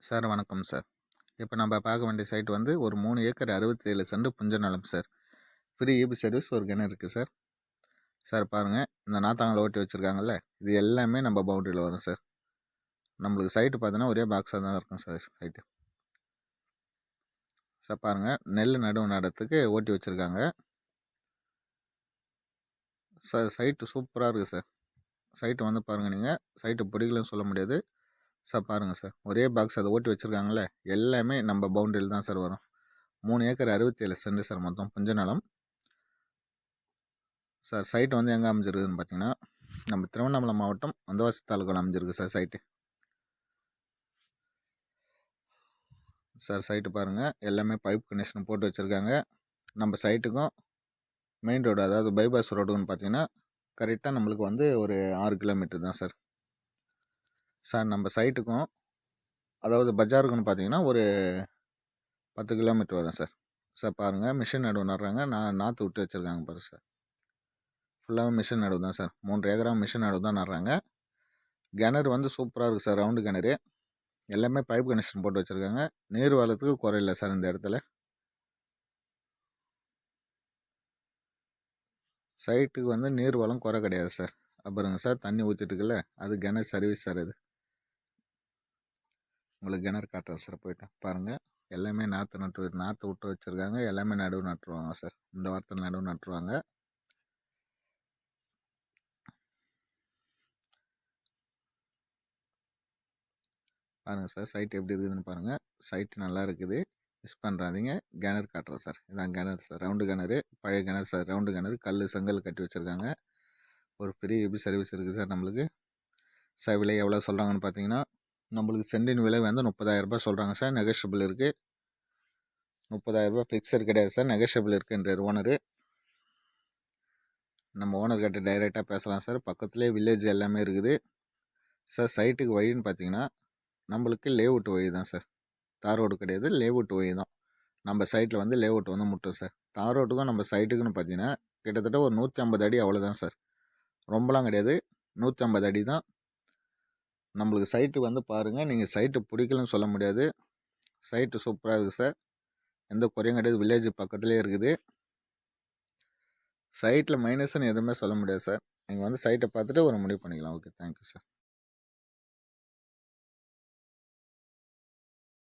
Sir வணக்கம் sir. இப்போ நம்ம பார்க்க வேண்டிய சைட் வந்து ஒரு 3 ஏக்கர் 67 சென்ட் புஞ்ச நிலம் சார். ஃப்ரீ ஈபி சர்வீஸ் ஒரு கிணறு இருக்குது சார். சார் பாருங்கள், இந்த நாத்தாங்களை ஓட்டி வச்சுருக்காங்கல்ல, இது எல்லாமே நம்ம பவுண்டரியில் வரும் சார். நம்மளுக்கு சைட்டு பார்த்தீங்கன்னா ஒரே பாக்ஸாக தான் இருக்கும் சார் சைட்டு. சார் பாருங்கள், நெல் நடத்துக்கு ஓட்டி வச்சுருக்காங்க சார். சைட்டு சூப்பராக இருக்குது சார். சைட்டு வந்து பாருங்கள், நீங்கள் சைட்டு பிடிக்கலன்னு சொல்ல முடியாது சார். பாருங்கள் சார், ஒரே பாக்ஸ் அதை ஓட்டி வச்சுருக்காங்களே, எல்லாமே நம்ம பவுண்டரியில் தான் சார் வரும். 3 ஏக்கர் 67 சென்ட் சார் மொத்தம் புஞ்ச நிலம் சார். சைட்டு வந்து எங்கே அமைஞ்சிருக்குதுன்னு பார்த்தீங்கன்னா, நம்ம திருவண்ணாமலை மாவட்டம் வந்தவாசி தாலுக்காவில் அமைஞ்சிருக்கு சார் சைட்டு. சார் சைட்டு பாருங்கள், எல்லாமே பைப் கனெக்ஷன் போட்டு வச்சுருக்காங்க. நம்ம சைட்டுக்கும் மெயின் ரோடு, அதாவது பைபாஸ் ரோடுன்னு பார்த்தீங்கன்னா கரெக்டாக நம்மளுக்கு வந்து ஒரு 6 கிலோமீட்டர் தான் சார். சார் நம்ம சைட்டுக்கும் அதாவது பஜாருக்குன்னு பார்த்தீங்கன்னா ஒரு 10 கிலோமீட்டர் வரும் சார். சார் பாருங்கள், மிஷின் நடுவு நடுறாங்க. நாற்று விட்டு வச்சுருக்காங்க பாரு சார். ஃபுல்லாகவே மிஷின் நடுவு தான் சார். 3 ஏக்கரா மிஷின் நடுவு தான் நடுறாங்க. கிணறு வந்து சூப்பராக இருக்குது சார். ரவுண்டு கிணறு, எல்லாமே பைப் கனெக்ஷன் போட்டு வச்சுருக்காங்க. நீர் வளத்துக்கு குறையில்லை சார் இந்த இடத்துல. சைட்டுக்கு வந்து நீர் வளம் குறை கிடையாது சார். அப்புறங்க சார், தண்ணி ஊற்றிட்டுக்குல்ல, அது கிணறு சர்வீஸ் சார். இது உங்களுக்கு கிணறு காட்டுறேன் சார். போயிட்டு பாருங்கள், எல்லாமே நாற்று விட்டு வச்சுருக்காங்க. எல்லாமே நடுவு நட்டுருவாங்க சார். இந்த வாரத்தில் நடுவு நட்டுருவாங்க. பாருங்கள் சார், சைட் எப்படி இருக்குதுன்னு பாருங்கள். சைட்டு நல்லா இருக்குது, மிஸ் பண்ணுறாதீங்க. கிணறு காட்டுறோம் சார். இதான் கிணறு சார், ரவுண்டு கிணறு, பழைய கிணறு சார். ரவுண்டு கிணறு, கல் செங்கல் கட்டி வச்சுருக்காங்க. ஒரு ஃப்ரீ ஈபி சர்வீஸ் இருக்குது சார் நம்மளுக்கு. சார் விலை எவ்வளோ சொல்கிறாங்கன்னு பார்த்தீங்கன்னா, நம்மளுக்கு சென்டின் விலை வந்து 30,000 ரூபாய் சொல்கிறாங்க சார். நெகோஷியபிள் இருக்குது. 30,000 ரூபாய் ஃபிக்ஸட் கிடையாது சார், நெகோஷியபிள் இருக்குன்றார் ஓனரு. நம்ம ஓனர்கிட்ட டைரெக்டாக பேசலாம் சார். பக்கத்துலேயே வில்லேஜ் எல்லாமே இருக்குது சார். சைட்டுக்கு வழின்னு பார்த்தீங்கன்னா நம்மளுக்கு லேஅவுட் வழி தான் சார். தார் ரோடு கிடையாது, லேஅவுட் வழி தான். நம்ம சைட்டில் வந்து லேஅவுட் வந்து முட்டும் சார். தார் ரோட்டுக்கும் நம்ம சைட்டுக்குன்னு பார்த்தீங்கன்னா கிட்டத்தட்ட ஒரு 150 அடி அவ்வளோதான் சார். ரொம்பலாம் கிடையாது, 150 அடி தான். நம்மளுக்கு சைட்டு வந்து பாருங்கள், நீங்கள் சைட்டு பிடிக்கலன்னு சொல்ல முடியாது. சைட்டு சூப்பராக இருக்குது சார். எந்த குறையும் கிடையாது. வில்லேஜ் பக்கத்துலேயே இருக்குது. சைட்டில் மைனஸ்ன்னு எதுவுமே சொல்ல முடியாது சார். நீங்கள் வந்து சைட்டை பார்த்துட்டு ஒரு முடிவு பண்ணிக்கலாம். Okay, thank you sir.